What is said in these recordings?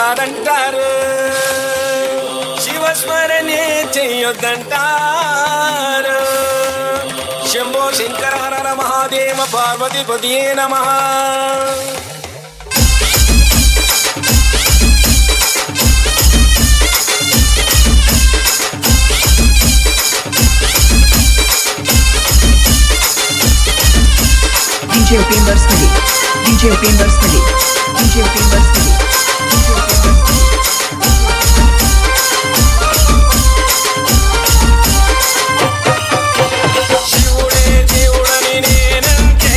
కాదంటారు, శివస్మరణే చెయ్యొద్దంటారు. శంభో శంకర హర మహాదేవ పార్వతీపతియే నమః. DJ Upendra Study, DJ Upendra Study, DJ Upendra Study, DJ Upendra Study. శివుడే దేవుడని నేనంటే,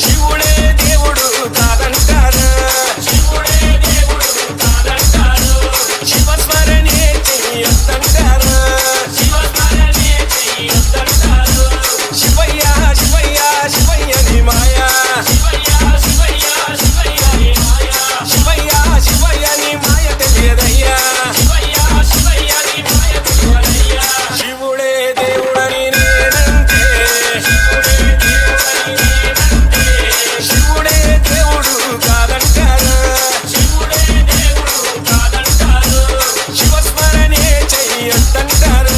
శివుడే దేవుడు కాదంటారు, శివస్మరణే చెయ్యొద్దంటారు. శివయ్య శివయ్య శివయ్య నీ మాయా, శివయ్య శివయ్య నీ మాయ తెలియదయ్యా. శివుడే దేవుడని నేనంటే, శివుడే దేవుడు కాదంటారు, శివస్మరణే చెయ్యొద్దంటారు.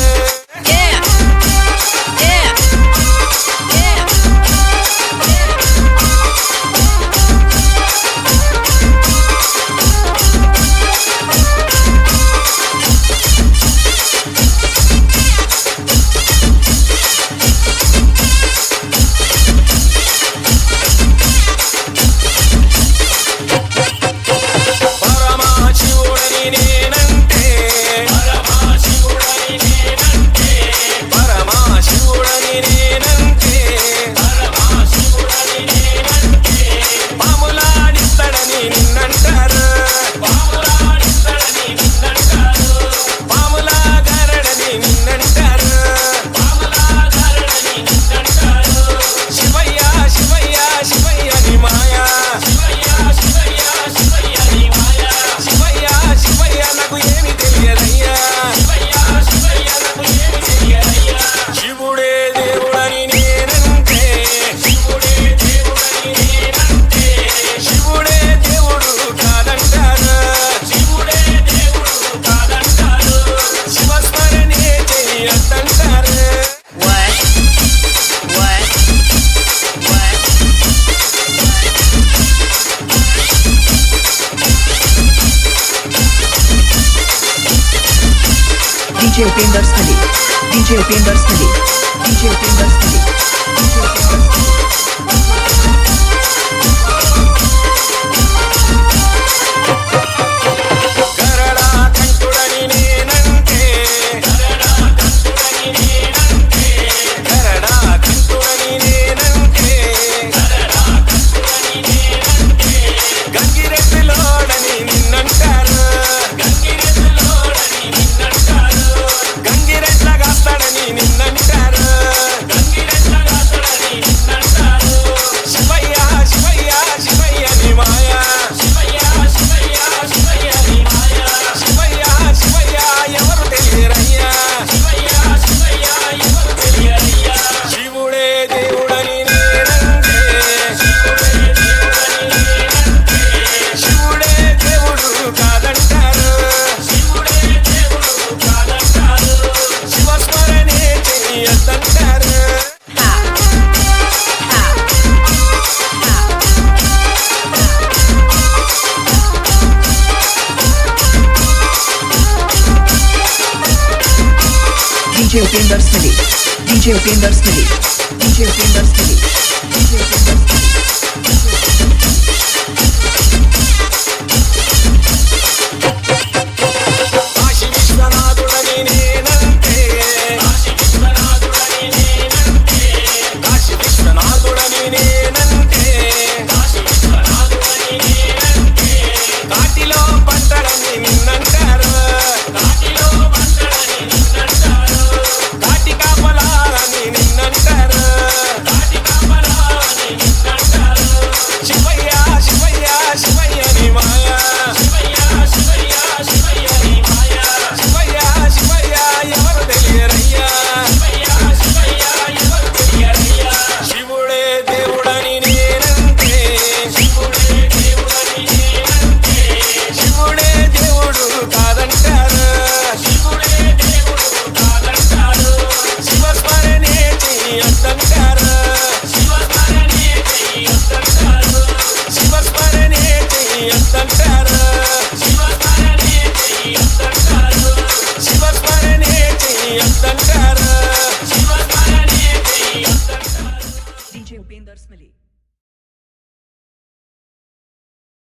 పరమశివుడని నేనంటే, పరమశివుడని నేనంటే, పాములాడిస్తాడని నిన్నంటారు, పాములాగారడని నిన్నంటారు. శివయ్య శివయ్య శివయ్య నీ మాయా, శివయ్య శివయ్య నాకు ఏమి తెలియదయ్యా. శివుడే దేవుడని నేనంటే, శివుడే దేవుడు కాదంటారు, శివస్మరణే చెయ్యొద్దంటారు. DJ Upendra Study, DJ Upendra Study, DJ Upendra Study, DJ Upendra Study. Garada కంఠుడని నేనంటే, గరడా కంఠుడని నేనంటే, గంగిరెద్దులోడని నిన్నంటారు, గంగిరెద్ల కాస్తాడని నిన్నంటారు. శివయ్య శివయ్య శివయ్య నీ మాయా, శివయ్య శివయ్య ఎవరు తెలియరయ్యా. శివుడే దేవుడని నేనంటే, శివుడే దేవుడు కాదంటారు, శివస్మరణే చెయ్యొద్దంటారు. DJ Upendra Study, DJ Upendra Study, DJ Upendra Study, DJ Upendra Study. Kashi విశ్వనాథుడని నేనంటే, కాశీ విశ్వనాథుడని నేనంటే, కాటిలో పంటడని నిన్నంటారు, కాటి కాపలా అని నిన్నంటారు. చెయ్యొద్దంటారు